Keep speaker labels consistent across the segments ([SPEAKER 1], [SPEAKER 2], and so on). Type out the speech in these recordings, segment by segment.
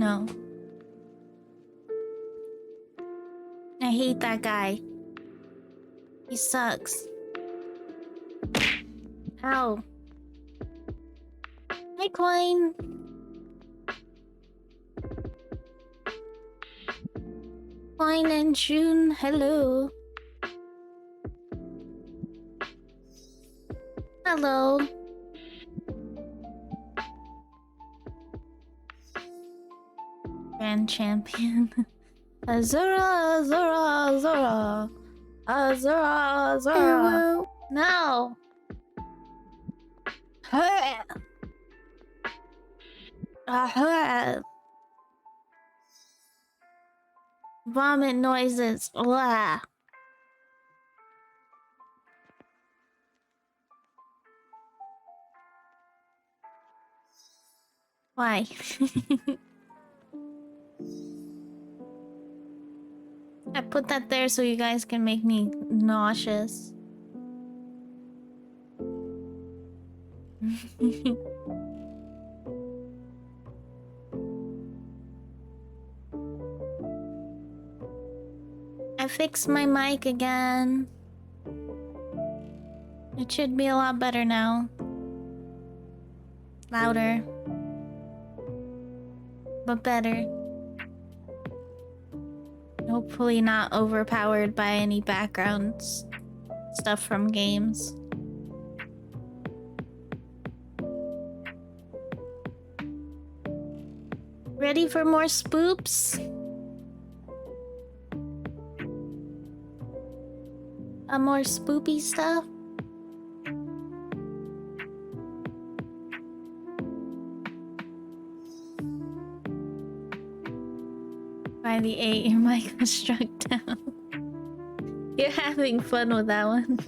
[SPEAKER 1] No. I hate that guy. He sucks. Ow. Hi, Coin. Coin and June, hello. Hello. Grand champion. Azura, Azura, Azura. Azura, Azura. Hello. No. Vomit noises. Blah. Why? I put that there so you guys can make me nauseous. I fixed my mic again. It should be a lot better now. Louder. But better. Hopefully not overpowered by any background stuff from games. Ready for more spoops? More spoopy stuff? By the 8, your mic was struck down. You're having fun with that one.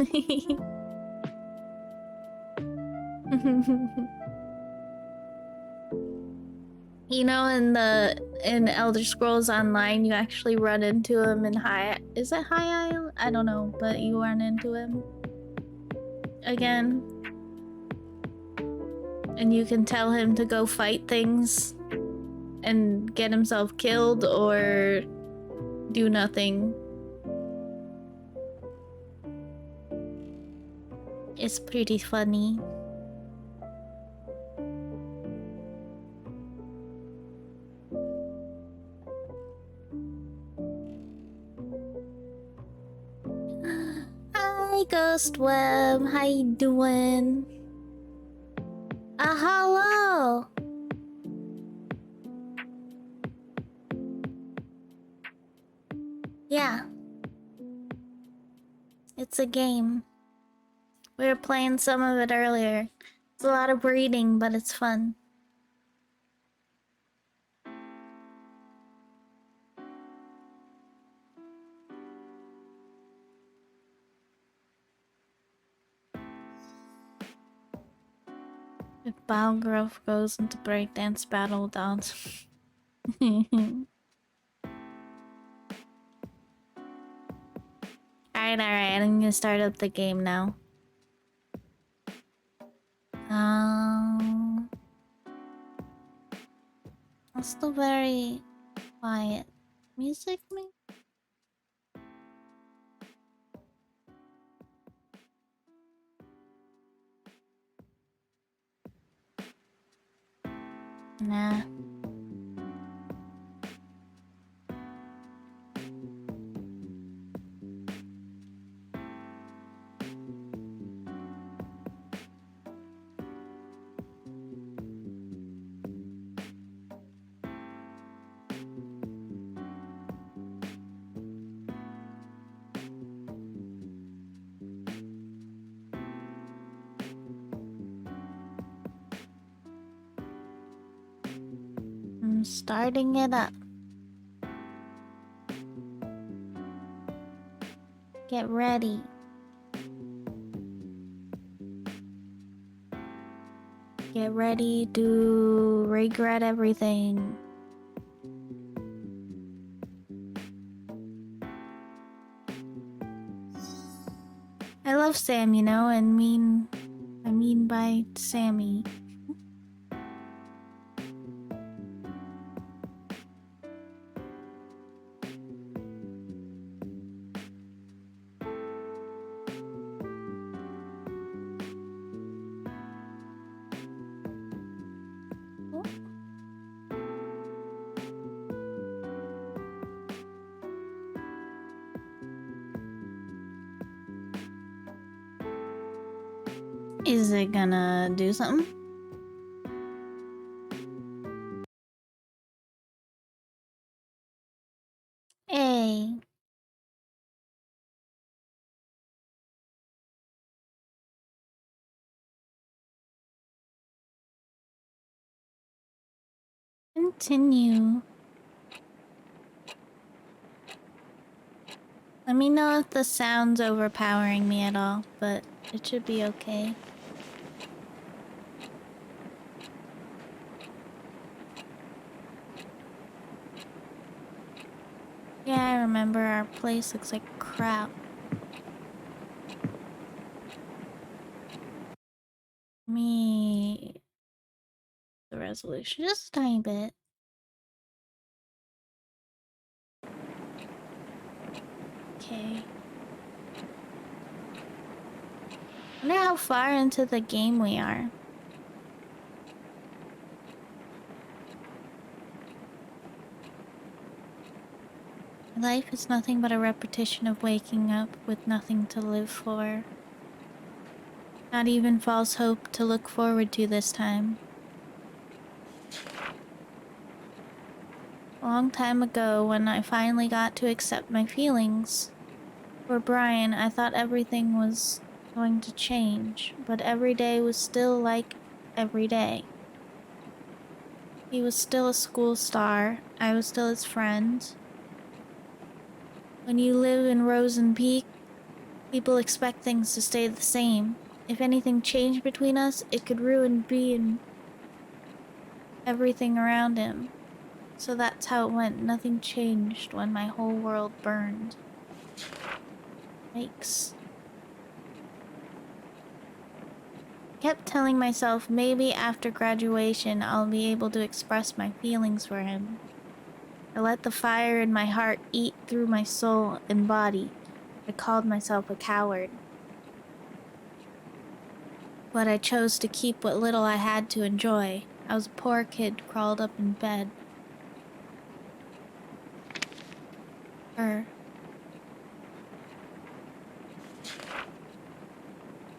[SPEAKER 1] You know, in Elder Scrolls Online, you actually run into him in High... Is it High Isle? I don't know, but you run into him. Again. And you can tell him to go fight things. And get himself killed, or... do nothing. It's pretty funny. Hi, Ghost Web. How you doing? Hello. Yeah. It's a game. We were playing some of it earlier. It's a lot of breeding, but it's fun. If Balgrove goes into breakdance battle dance. Alright, I'm gonna start up the game now. It's still very quiet. Music, maybe? Nah. I'm starting it up. Get ready. Get ready to regret everything. I love Sam, you know, and I mean by Sammy. Is it gonna do something? Hey. Continue. Let me know if the sound's overpowering me at all, but it should be okay. Yeah, I remember our place looks like crap. Me... the resolution just a tiny bit. Okay. Wonder how far into the game we are. Life is nothing but a repetition of waking up with nothing to live for. Not even false hope to look forward to this time. A long time ago, when I finally got to accept my feelings for Brian, I thought everything was going to change, but every day was still like every day. He was still a school star. I was still his friend. When you live in Rosen Peak, people expect things to stay the same. If anything changed between us, it could ruin B and everything around him. So that's how it went. Nothing changed when my whole world burned. Yikes. Kept telling myself maybe after graduation I'll be able to express my feelings for him. I let the fire in my heart eat through my soul and body. I called myself a coward. But I chose to keep what little I had to enjoy. I was a poor kid crawled up in bed.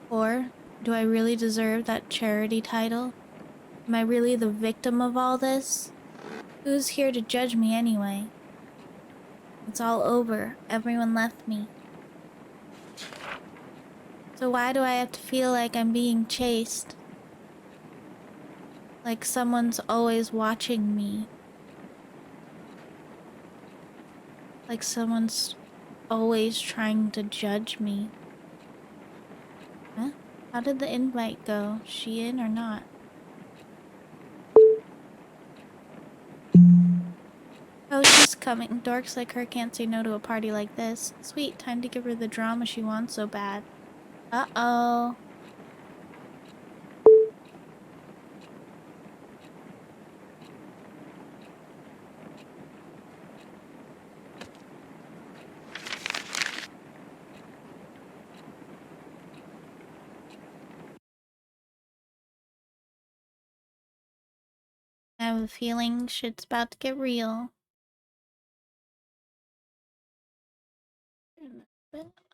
[SPEAKER 1] Or do I really deserve that charity title? Am I really the victim of all this? Who's here to judge me anyway? It's all over. Everyone left me. So why do I have to feel like I'm being chased? Like someone's always watching me. Like someone's always trying to judge me. Huh? How did the invite go? She in or not? Oh, she's coming. Dorks like her can't say no to a party like this. Sweet, time to give her the drama she wants so bad. Uh-oh. I have a feeling shit's about to get real.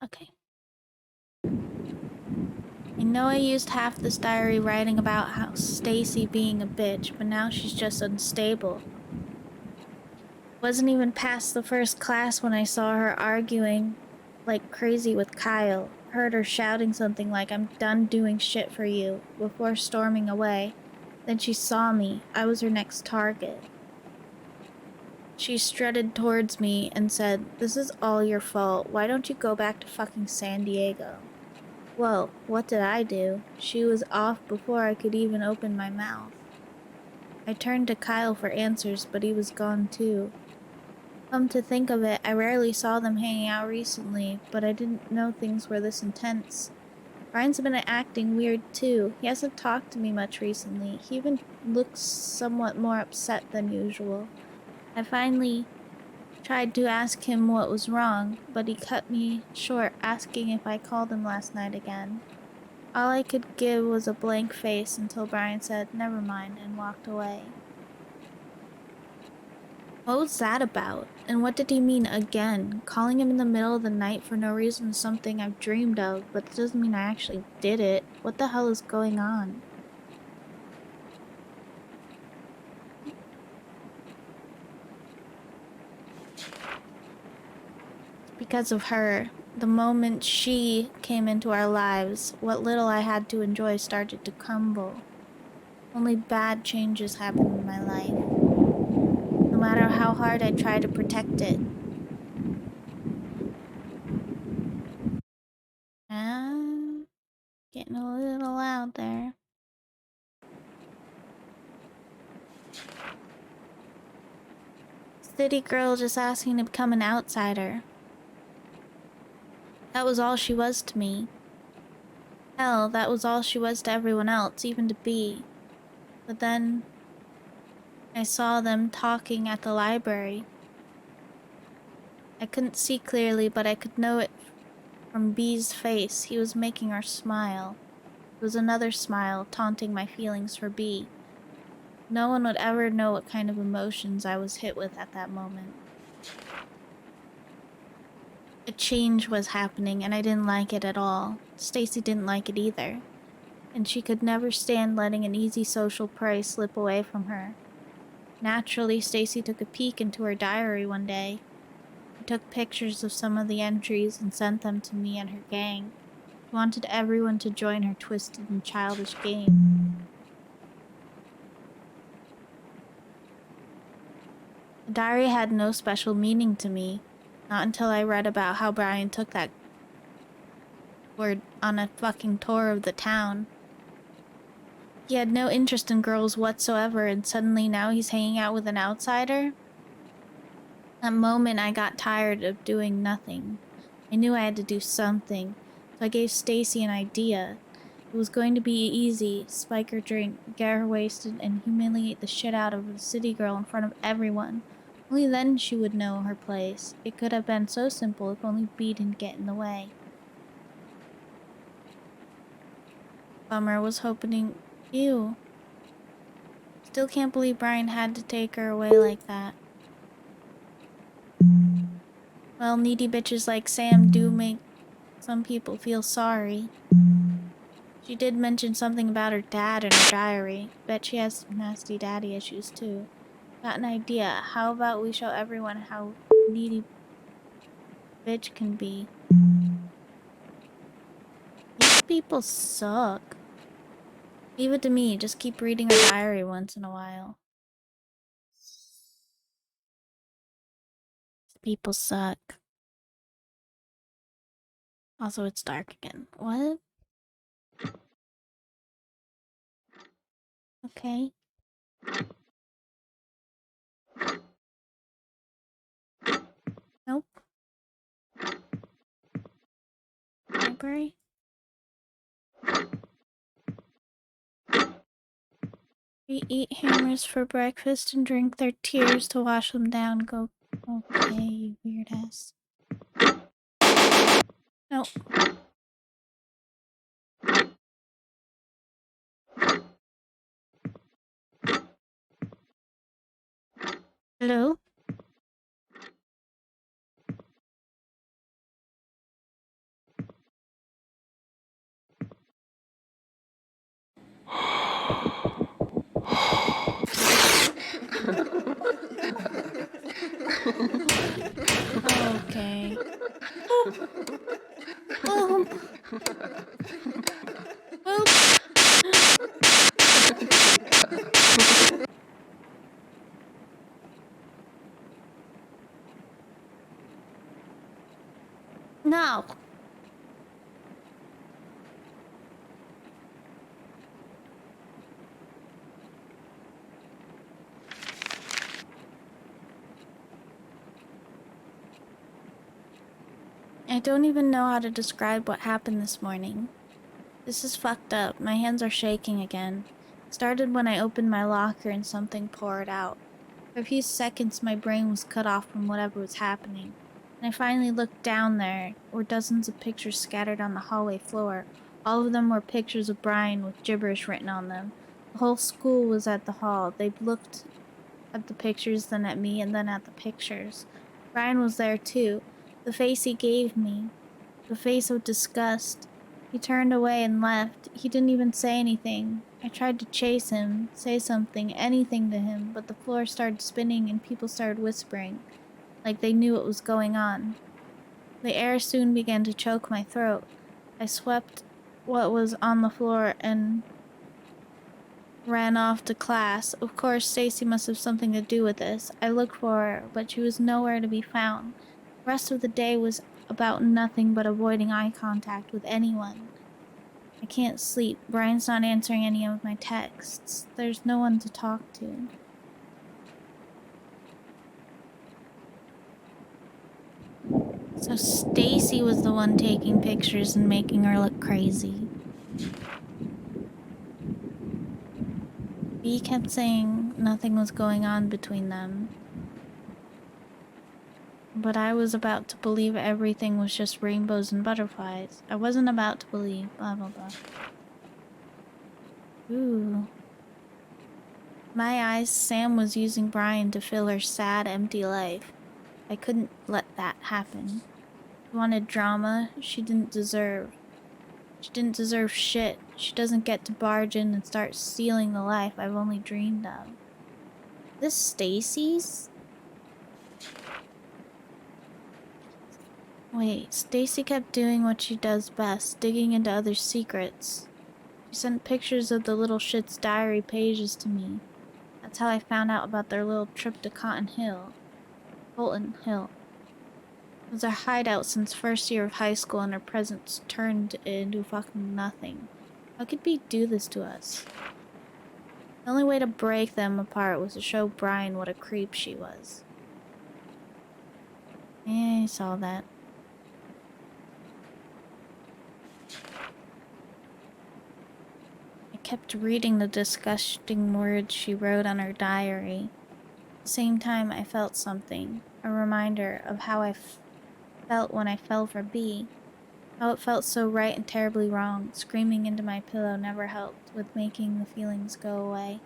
[SPEAKER 1] Okay. I know I used half this diary writing about how Stacy being a bitch, but now she's just unstable. Wasn't even past the first class when I saw her arguing like crazy with Kyle. Heard her shouting something like, "I'm done doing shit for you," before storming away. Then she saw me. I was her next target. She strutted towards me and said, "This is all your fault. Why don't you go back to fucking San Diego?" Well, what did I do? She was off before I could even open my mouth. I turned to Kyle for answers, but he was gone too. Come to think of it, I rarely saw them hanging out recently, but I didn't know things were this intense. Brian's been acting weird too. He hasn't talked to me much recently. He even looks somewhat more upset than usual. I finally tried to ask him what was wrong, but he cut me short, asking if I called him last night again. All I could give was a blank face until Brian said, "Never mind," and walked away. What was that about? And what did he mean again? Calling him in the middle of the night for no reason is something I've dreamed of, but it doesn't mean I actually did it. What the hell is going on? Because of her, the moment she came into our lives, what little I had to enjoy started to crumble. Only bad changes happened in my life, no matter how hard I tried to protect it. Ah, getting a little loud there. City girl just asking to become an outsider. That was all she was to me. Hell, that was all she was to everyone else, even to B. But then I saw them talking at the library. I couldn't see clearly, but I could know it from B's face. He was making her smile. It was another smile, taunting my feelings for B. No one would ever know what kind of emotions I was hit with at that moment. A change was happening, and I didn't like it at all. Stacy didn't like it either. And she could never stand letting an easy social prey slip away from her. Naturally, Stacy took a peek into her diary one day. She took pictures of some of the entries and sent them to me and her gang. She wanted everyone to join her twisted and childish game. The diary had no special meaning to me, not until I read about how Brian took that word on a fucking tour of the town. He had no interest in girls whatsoever, and suddenly now he's hanging out with an outsider? That moment I got tired of doing nothing. I knew I had to do something, so I gave Stacy an idea. It was going to be easy, spike her drink, get her wasted, and humiliate the shit out of the city girl in front of everyone. Only then she would know her place. It could have been so simple if only B didn't get in the way. Bummer was hoping... Ew. Still can't believe Brian had to take her away like that. Well, needy bitches like Sam do make some people feel sorry. She did mention something about her dad in her diary. Bet she has some nasty daddy issues too. Got an idea. How about we show everyone how needy bitch can be? These people suck. Leave it to me. Just keep reading her diary once in a while. People suck. Also, it's dark again. What? Okay. Nope. Library? We eat hammers for breakfast and drink their tears to wash them down. Go. Okay, you weird ass. Nope. Hello? Okay. Oh. Oh. No. I don't even know how to describe what happened this morning. This is fucked up. My hands are shaking again. It started when I opened my locker and something poured out. For a few seconds, my brain was cut off from whatever was happening. And I finally looked down. There were dozens of pictures scattered on the hallway floor. All of them were pictures of Brian with gibberish written on them. The whole school was at the hall. They looked at the pictures, then at me, and then at the pictures. Brian was there too. The face he gave me. The face of disgust. He turned away and left. He didn't even say anything. I tried to chase him, say something, anything to him, but the floor started spinning and people started whispering, like they knew what was going on. The air soon began to choke my throat. I swept what was on the floor and ran off to class. Of course, Stacy must have something to do with this. I looked for her, but she was nowhere to be found. The rest of the day was about nothing but avoiding eye contact with anyone. I can't sleep. Brian's not answering any of my texts. There's no one to talk to. So Stacy was the one taking pictures and making her look crazy. B kept saying nothing was going on between them. But I was about to believe everything was just rainbows and butterflies. I wasn't about to believe, blah blah blah. Ooh. My eyes, Sam was using Brian to fill her sad, empty life. I couldn't let that happen. She wanted drama she didn't deserve. She didn't deserve shit. She doesn't get to barge in and start stealing the life I've only dreamed of. This Stacy's? Wait, Stacy kept doing what she does best, digging into others' secrets. She sent pictures of the little shit's diary pages to me. That's how I found out about their little trip to Colton Hill. It was our hideout since first year of high school, and her presence turned into fucking nothing. How could B do this to us? The only way to break them apart was to show Brian what a creep she was. Yeah, I saw that. I kept reading the disgusting words she wrote on her diary. At the same time, I felt something. A reminder of how I felt when I fell for B. How it felt so right and terribly wrong. Screaming into my pillow never helped with making the feelings go away.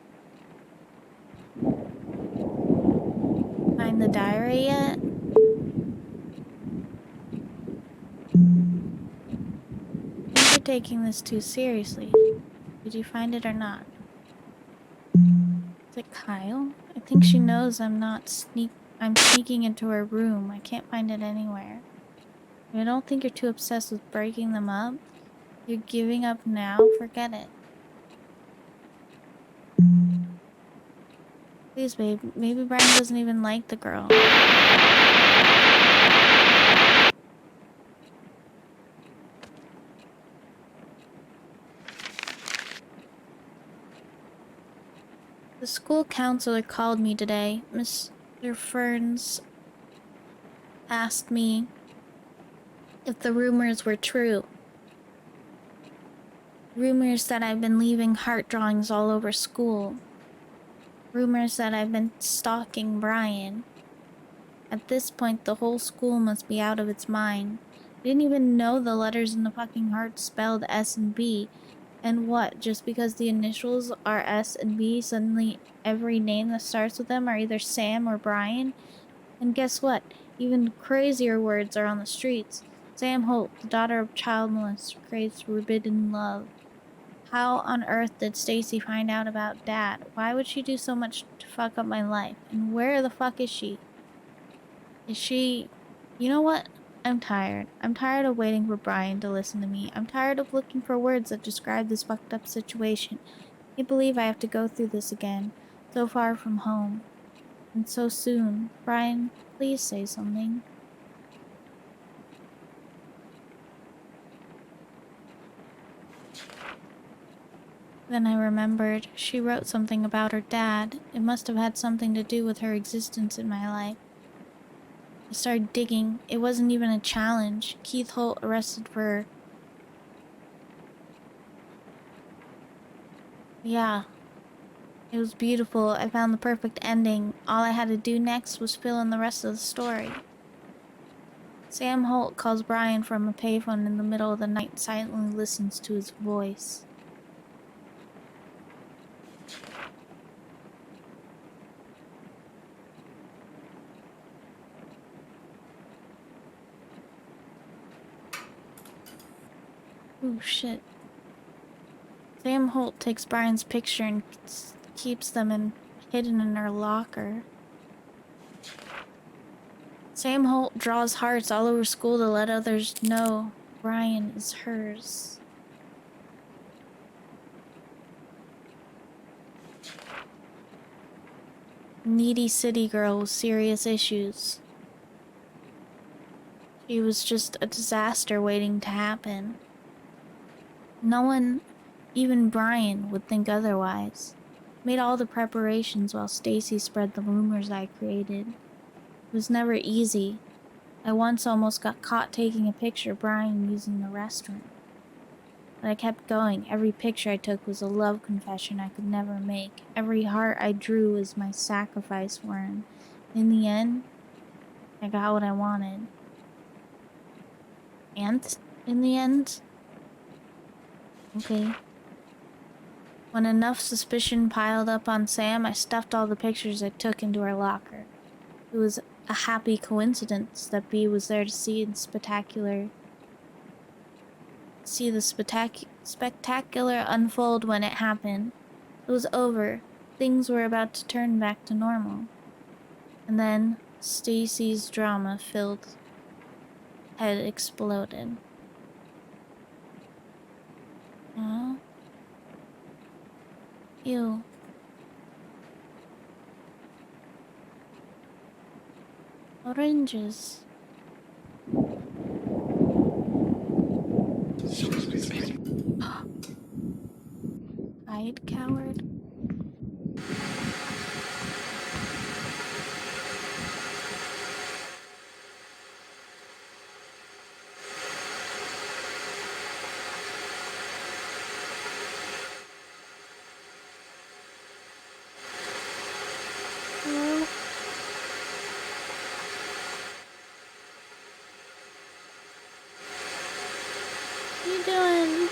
[SPEAKER 1] Find the diary yet? I think you're taking this too seriously. Did you find it or not? Is it Kyle? I think she knows I'm sneaking into her room. I can't find it anywhere. I don't think you're too obsessed with breaking them up. You're giving up now? Forget it. Please, babe. Maybe Brian doesn't even like the girl. The school counselor called me today. Mr. Ferns asked me if the rumors were true. Rumors that I've been leaving heart drawings all over school. Rumors that I've been stalking Brian. At this point, the whole school must be out of its mind. I didn't even know the letters in the fucking heart spelled S and B. And what, just because the initials are S and B, suddenly every name that starts with them are either Sam or Brian? And guess what? Even crazier words are on the streets. Sam Holt, the daughter of child molester, craves forbidden love. How on earth did Stacy find out about Dad? Why would she do so much to fuck up my life? And where the fuck is she? Is she... You know what? I'm tired. I'm tired of waiting for Brian to listen to me. I'm tired of looking for words that describe this fucked up situation. I can't believe I have to go through this again. So far from home. And so soon. Brian, please say something. Then I remembered. She wrote something about her dad. It must have had something to do with her existence in my life. I started digging. It wasn't even a challenge. Keith Holt arrested for... Yeah. It was beautiful. I found the perfect ending. All I had to do next was fill in the rest of the story. Sam Holt calls Brian from a payphone in the middle of the night and silently listens to his voice. Oh shit. Sam Holt takes Brian's picture and keeps them hidden in her locker. Sam Holt draws hearts all over school to let others know Brian is hers. Needy city girl with serious issues. She was just a disaster waiting to happen. No one, even Brian, would think otherwise. Made all the preparations while Stacy spread the rumors I created. It was never easy. I once almost got caught taking a picture of Brian using the restroom. But I kept going. Every picture I took was a love confession I could never make. Every heart I drew was my sacrifice for him. In the end, I got what I wanted. And in the end? Okay. When enough suspicion piled up on Sam, I stuffed all the pictures I took into her locker. It was a happy coincidence that B was there to see the spectacular unfold when it happened. It was over. Things were about to turn back to normal. And then Stacy's drama-filled head exploded. Aw. Ew. Oranges. Hide, coward. Hello? What are you doing?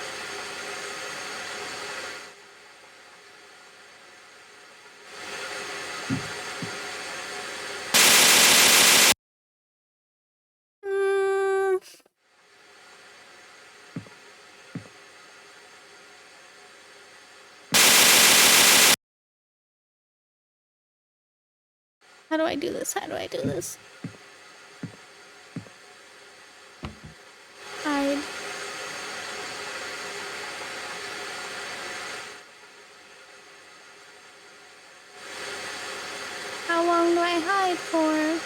[SPEAKER 1] How do I do this? How do I do this? Hide. How long do I hide for?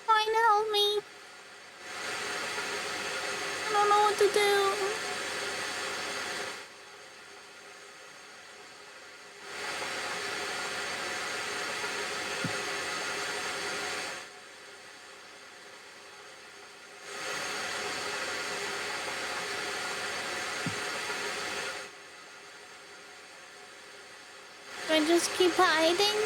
[SPEAKER 1] Fine, help me. I don't know what to do. Do I just keep hiding?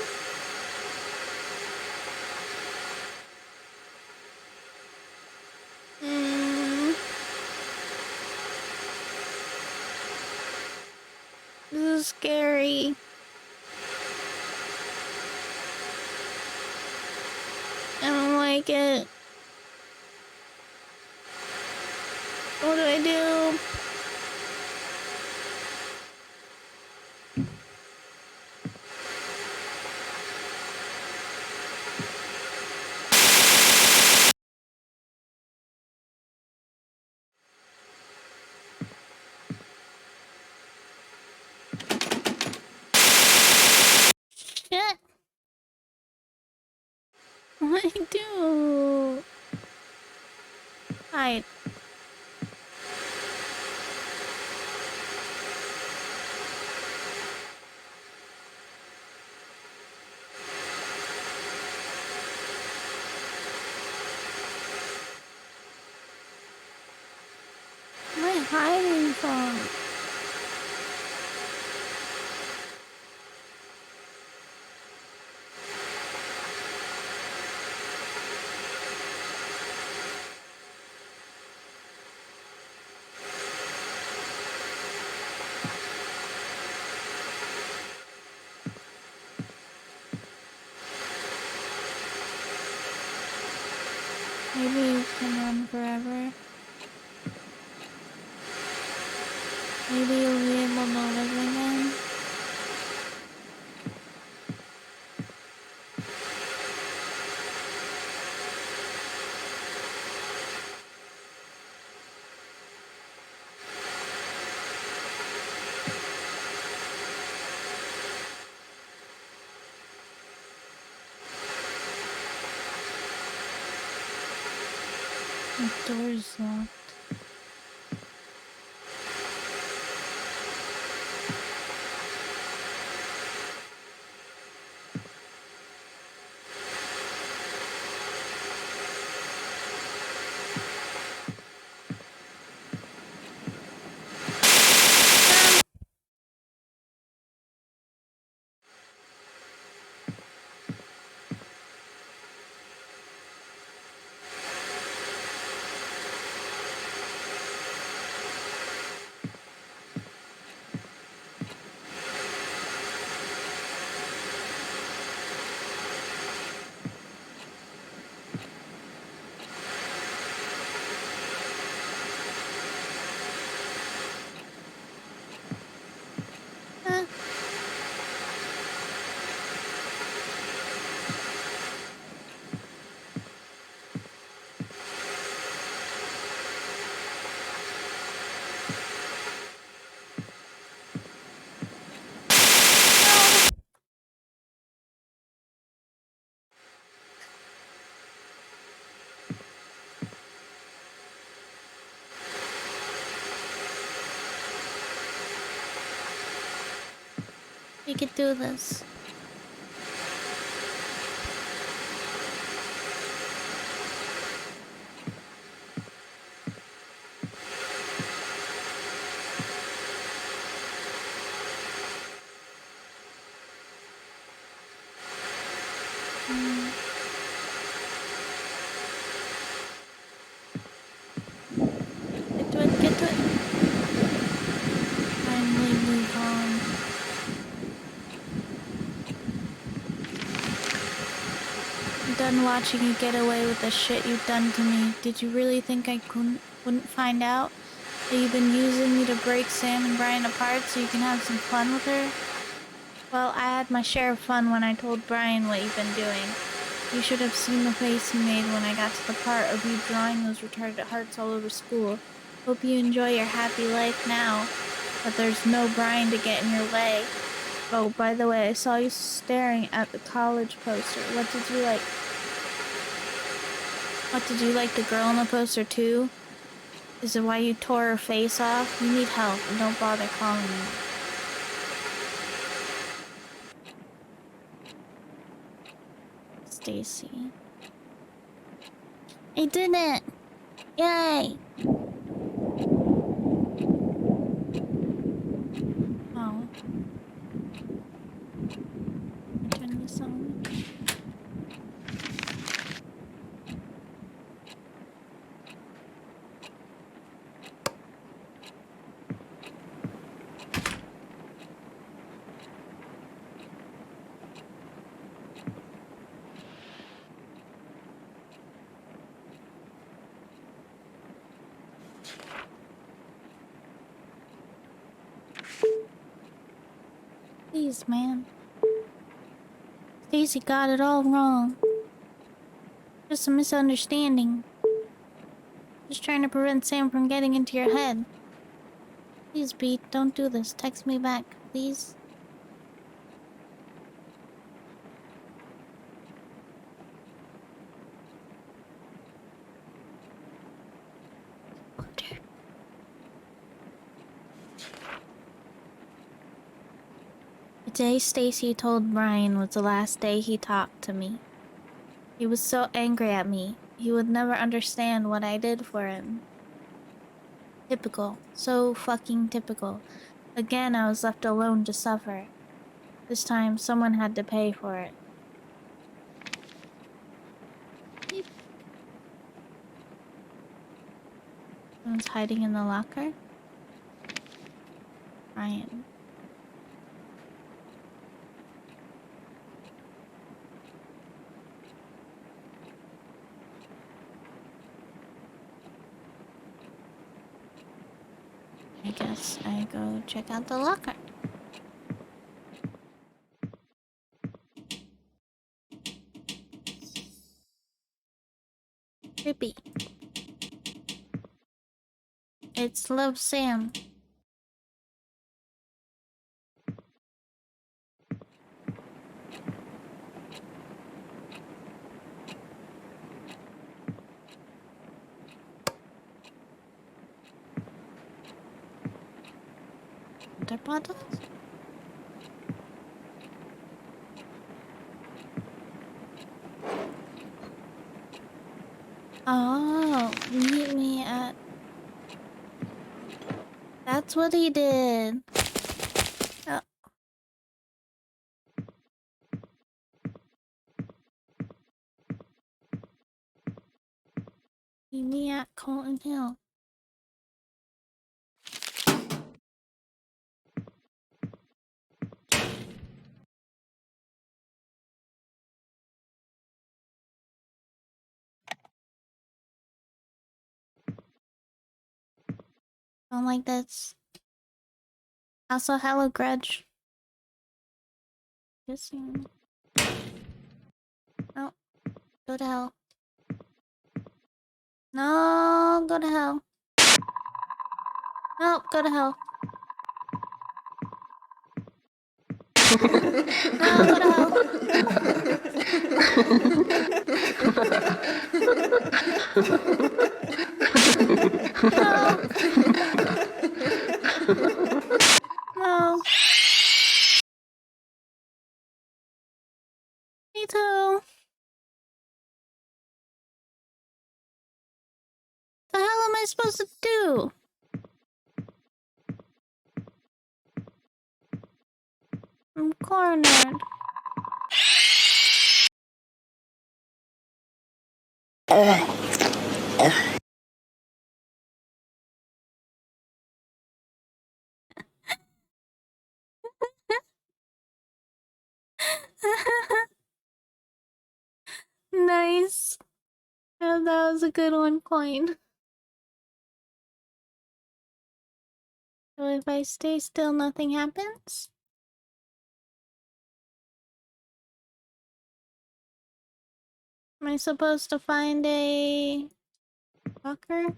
[SPEAKER 1] This is scary. I don't like it. What do I do? Shit. What do I do? Hide. What am I hiding from? Maybe you can run forever. Maybe you'll be able to live again. The door's locked. Ah. We could do this. Get to it, get to it. Finally move on. I'm done watching you get away with the shit you've done to me. Did you really think I wouldn't find out that you've been using me to break Sam and Brian apart so you can have some fun with her? Well, I had my share of fun when I told Brian what you've been doing. You should have seen the face he made when I got to the part of you drawing those retarded hearts all over school. Hope you enjoy your happy life now, but there's no Brian to get in your way. Oh, by the way, I saw you staring at the college poster. What did you like? What, did you like the girl in the poster too? Is it why you tore her face off? You need help, and don't bother calling me. Stacy. I did it! Yay! Oh. Turn this on. Please, man. Stacy got it all wrong. Just a misunderstanding. Just trying to prevent Sam from getting into your head. Please, Pete, don't do this. Text me back, please. The day Stacy told Brian was the last day he talked to me. He was so angry at me. He would never understand what I did for him. Typical. So fucking typical. Again, I was left alone to suffer. This time, someone had to pay for it. Someone's hiding in the locker? Brian. guess I go check out the locker. Creepy. It's Love Sam. Water bottles? Oh, meet me at... That's what he did. Oh. Meet me at Colton Hill. Don't like this. Also, hello, Grudge. Kissing. No. Go to hell. No, go to hell. No, go to hell. No, go to hell. No. Me too. The hell am I supposed to do? I'm cornered. Nice. Oh, that was a good one, coin. So if I stay still, nothing happens? Am I supposed to find a fucker?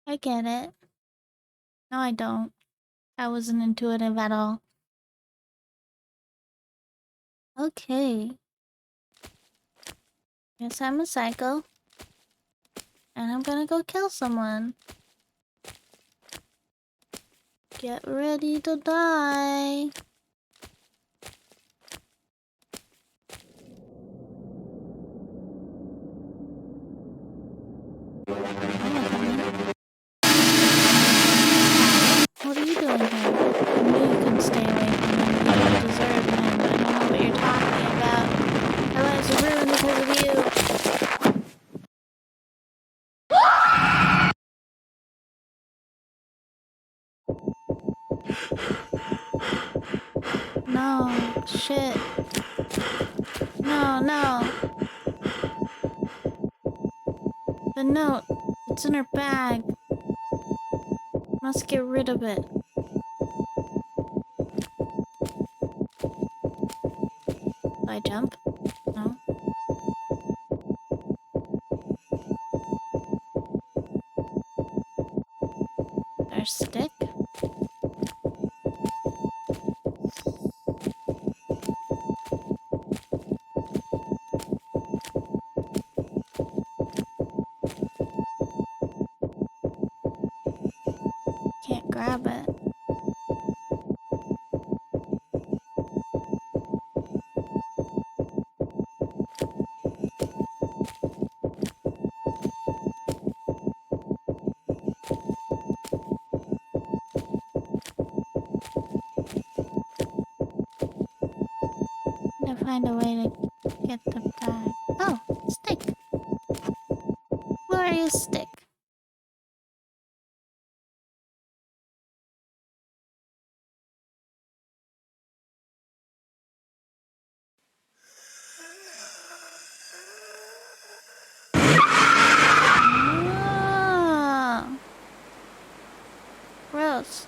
[SPEAKER 1] I get it. No, I don't. I wasn't intuitive at all. Okay. Guess I'm a psycho. And I'm gonna go kill someone. Get ready to die. What are you doing here? I knew you couldn't stay away from him. You don't deserve him. I don't know what you're talking about. Our lives are ruined because of you. No, shit. No, no. The note. It's in her bag. Must get rid of it. Do I jump? No. There's stick. Can't grab it. to find a way to get the bag. Oh, stick. Glorious stick. Ah, gross.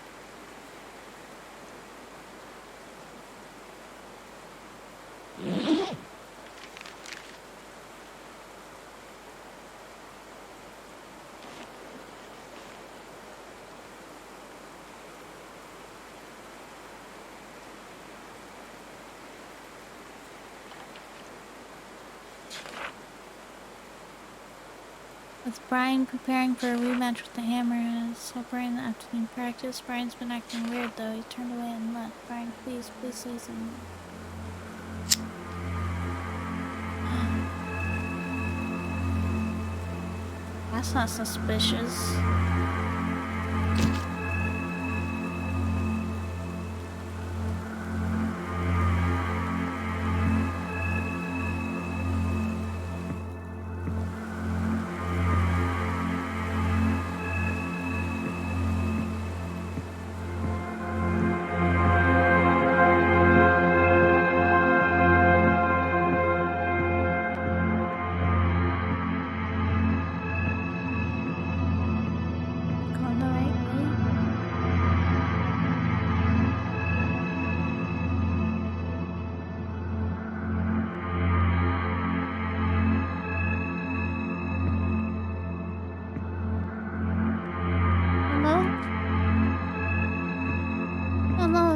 [SPEAKER 1] With Brian preparing for a rematch with the Hammer so Brian in the afternoon practice, Brian's been acting weird though. He turned away and left. Brian, please say something. That's not suspicious. Going the right way? Hello? Hello?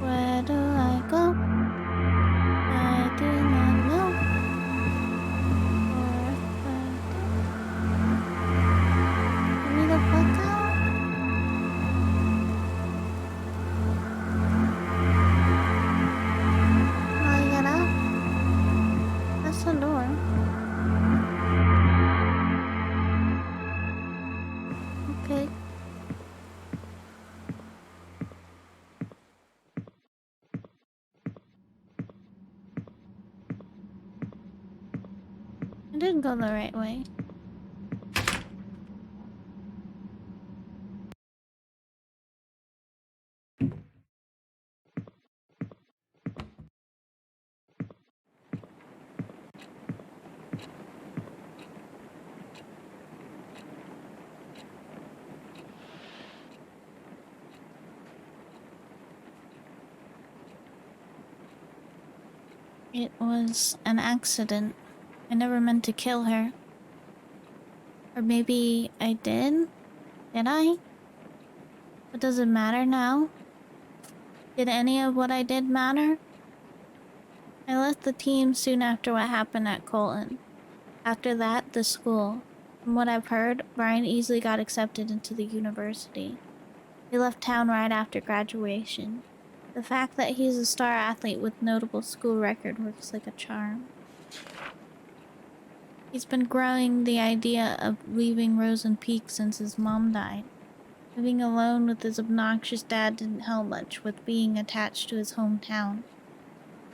[SPEAKER 1] Where do I go? I do not know. Let me the fuck out. How you get out? That's the door. Okay. I didn't go the right way. It was an accident. I never meant to kill her. Or maybe I did? Did I? But does it matter now? Did any of what I did matter? I left the team soon after what happened at Colton. After that, the school. From what I've heard, Brian easily got accepted into the university. He left town right after graduation. The fact that he's a star athlete with notable school record works like a charm. He's been growing the idea of leaving Rosen Peak since his mom died. Living alone with his obnoxious dad didn't help much with being attached to his hometown.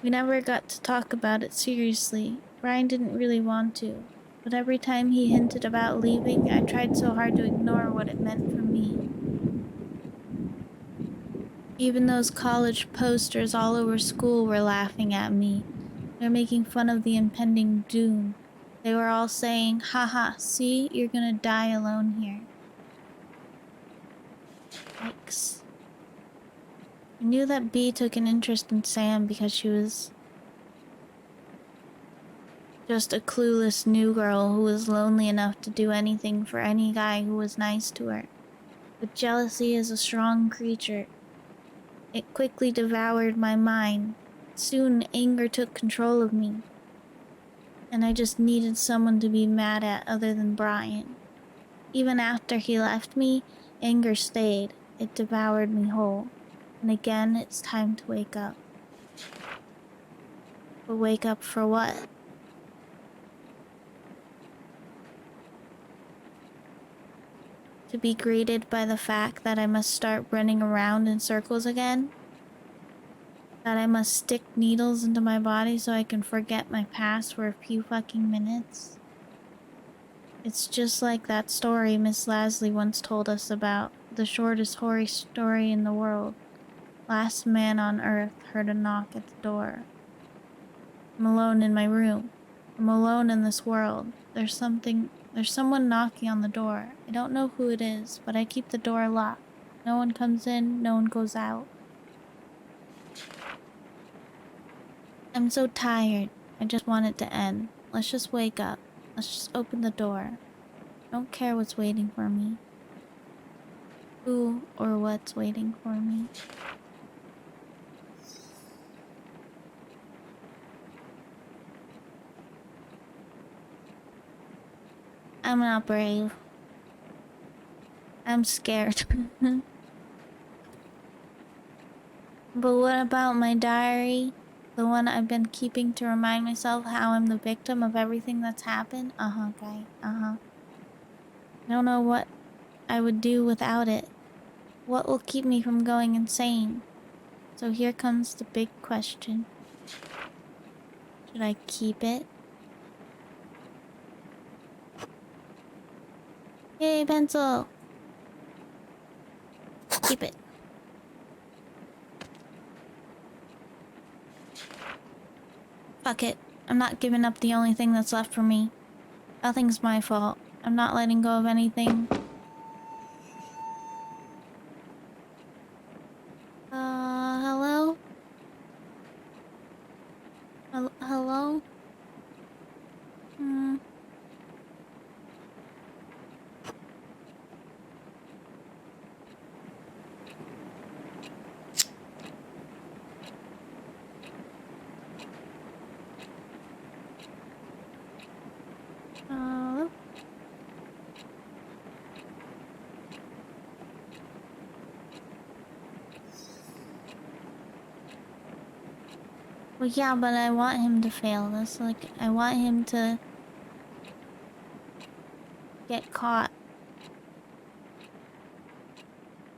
[SPEAKER 1] We never got to talk about it seriously. Brian didn't really want to. But every time he hinted about leaving, I tried so hard to ignore what it meant for me. Even those college posters all over school were laughing at me. They were making fun of the impending doom. They were all saying, haha, see, you're gonna die alone here. Yikes. I knew that Bea took an interest in Sam because she was just a clueless new girl who was lonely enough to do anything for any guy who was nice to her. But jealousy is a strong creature. It quickly devoured my mind. Soon, anger took control of me. And I just needed someone to be mad at other than Brian. Even after he left me, anger stayed. It devoured me whole. And again, it's time to wake up. But wake up for what? to be greeted by the fact that I must start running around in circles again. That I must stick needles into my body so I can forget my past for a few fucking minutes. It's just like that story Miss Lasley once told us about. The shortest hoary story in the world. Last man on earth heard a knock at the door. I'm alone in my room. I'm alone in this world. There's someone knocking on the door. I don't know who it is, but I keep the door locked. No one comes in, no one goes out. I'm so tired. I just want it to end. Let's just wake up. Let's just open the door. I don't care what's waiting for me. Who or what's waiting for me. I'm not brave. I'm scared. But what about my diary? The one I've been keeping to remind myself how I'm the victim of everything that's happened? Uh-huh, guy. Uh-huh. I don't know what I would do without it. What will keep me from going insane? So here comes the big question. Should I keep it? Hey, pencil! Keep it. Fuck it. I'm not giving up the only thing that's left for me. Nothing's my fault. I'm not letting go of anything. Hello? Hello? Hmm. Hello? Well, yeah, but I want him to fail this. Like, I want him to get caught.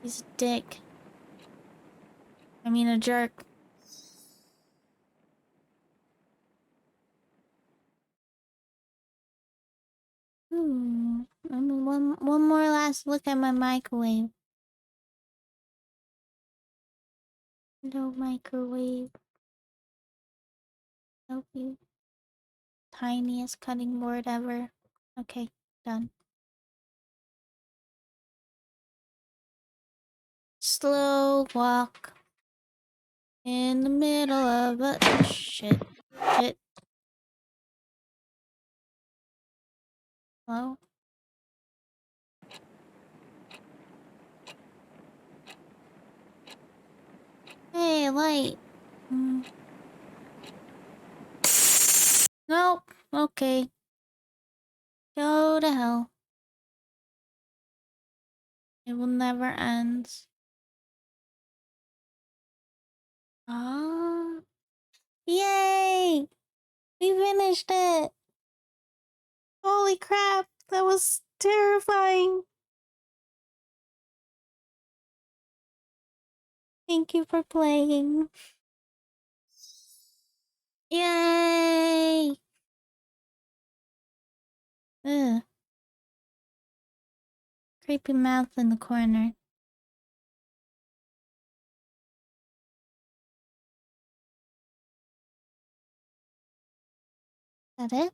[SPEAKER 1] He's a dick. I mean, a jerk. I mean, one more last look at my microwave. No microwave. Help you. Tiniest cutting board ever. Okay, done. Slow walk in the middle of a shit. Hello? Hey, light. Nope. Okay. Go to hell. It will never end. Ah. Yay! We finished it! Holy crap! That was terrifying! Thank you for playing. Yay! Ugh. Creepy mouth in the corner. Is that it?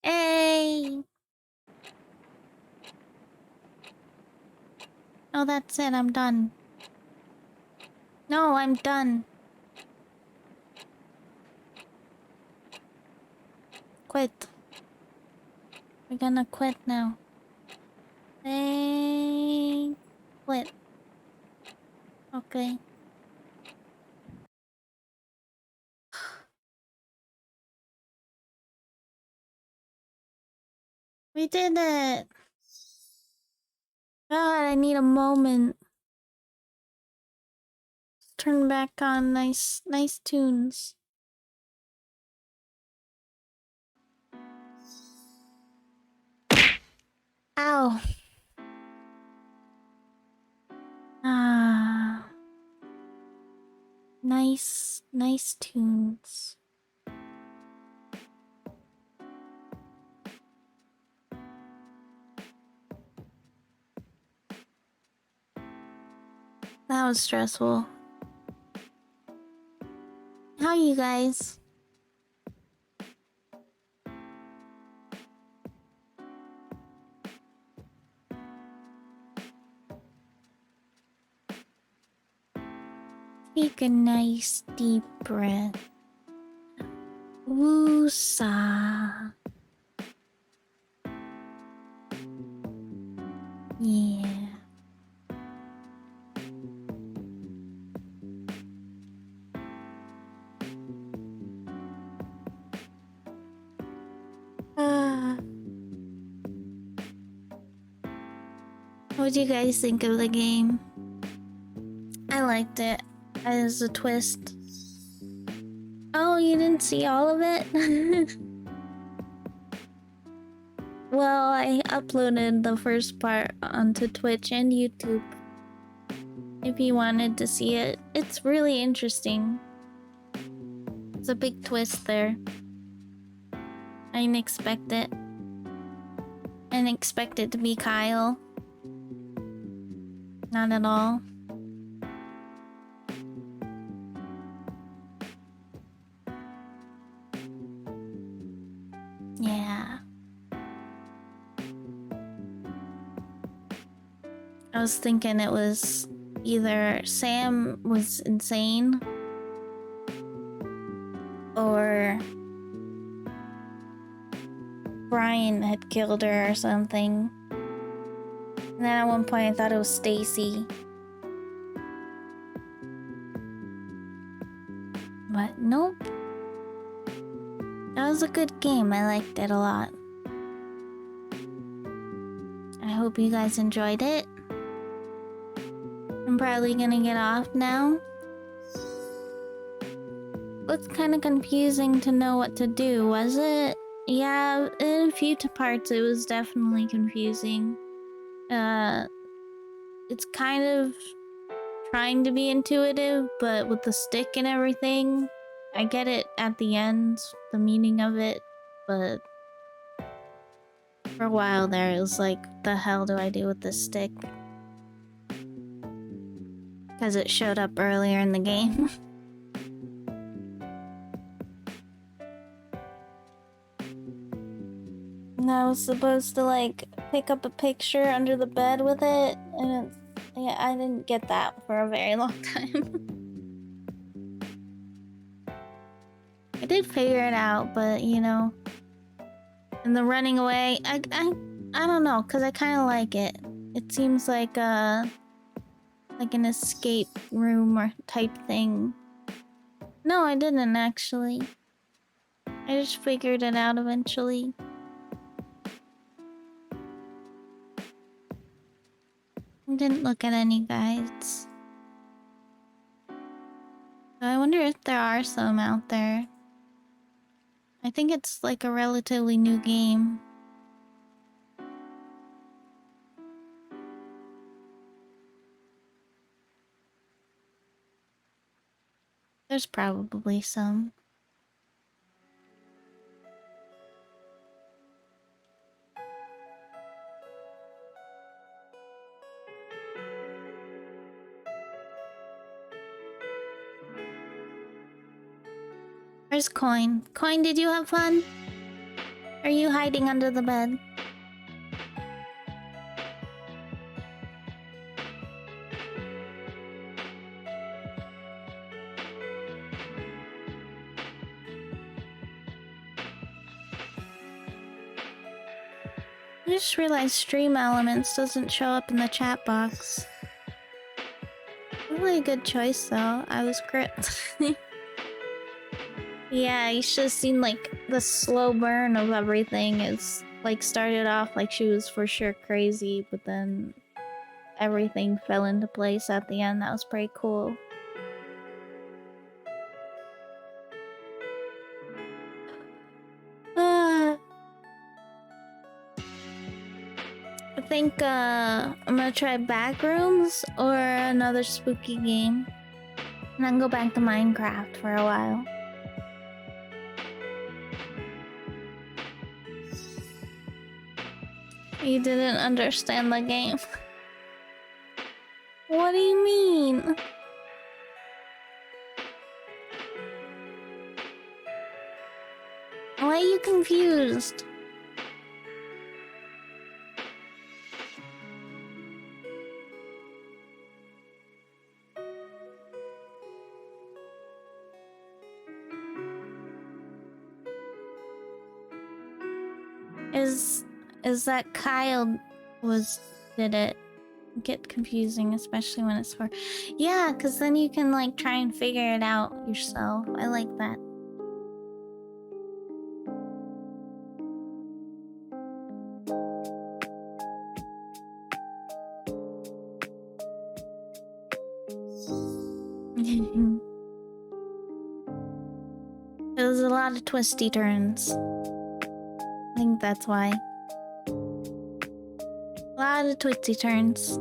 [SPEAKER 1] Hey! Oh, that's it. I'm done. No, I'm done. Quit. We're gonna quit now. Hey, quit. Okay. We did it! God, I need a moment. Turn back on nice tunes. Ow. Ah. Nice tunes. That was stressful. How are you guys? Take a nice deep breath. Woosah. Yeah. What do you guys think of the game? I liked it. As a twist. Oh, you didn't see all of it? Well, I uploaded the first part onto Twitch and YouTube. If you wanted to see it, it's really interesting. It's a big twist there. I didn't expect it. I didn't expect it to be Kyle. Not at all. Yeah. I was thinking it was either Sam was insane or Brian had killed her or something. And then at one point I thought it was Stacy. But nope. That was a good game. I liked it a lot. I hope you guys enjoyed it. I'm probably gonna get off now. It's kind of confusing to know what to do, was it? Yeah, in a few parts it was definitely confusing. It's kind of trying to be intuitive, but with the stick and everything, I get it at the end, the meaning of it, but for a while there it was like, the hell do I do with this stick? Because it showed up earlier in the game. And I was supposed to like pick up a picture under the bed with it, and yeah, I didn't get that for a very long time. I did figure it out, but you know, and the running away, I don't know, cause I kind of like it. It seems like an escape room or type thing. No, I didn't actually. I just figured it out eventually. I didn't look at any guides. I wonder if there are some out there. I think it's like a relatively new game. There's probably some. Where's Coin? Coin, did you have fun? Are you hiding under the bed? I just realized Stream Elements doesn't show up in the chat box. Really a good choice though. I was gripped. Yeah, you should have seen like the slow burn of everything. It's like started off like she was for sure crazy, but then everything fell into place at the end. That was pretty cool. think I'm gonna try Backrooms or another spooky game. And then go back to Minecraft for a while. You didn't understand the game. What do you mean? Why are you confused? Is that Kyle did it get confusing, especially when it's for... Yeah, because then you can like try and figure it out yourself. I like that. There's a lot of twisty turns. I think that's why. A lot of twisty turns.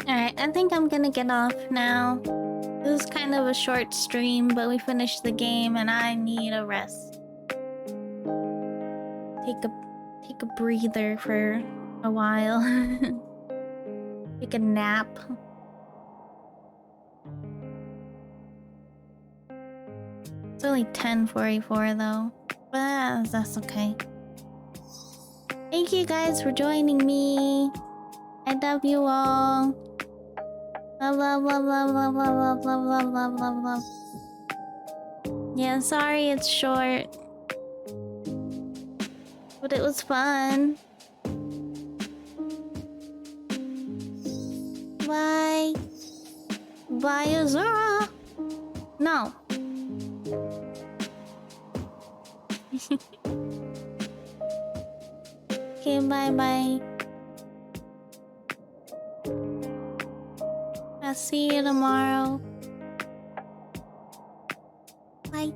[SPEAKER 1] Alright, I think I'm gonna get off now. This is kind of a short stream, but we finished the game and I need a rest. Take a breather for a while. Take a nap. It's only 10:44 though, but that's okay. Thank you guys for joining me. I love you all. Love, love, love, love, love, love, love, love, love, love, love. Yeah, sorry it's short, but it was fun. Bye. Bye, Azura. No. Okay, bye-bye. I'll see you tomorrow. Bye.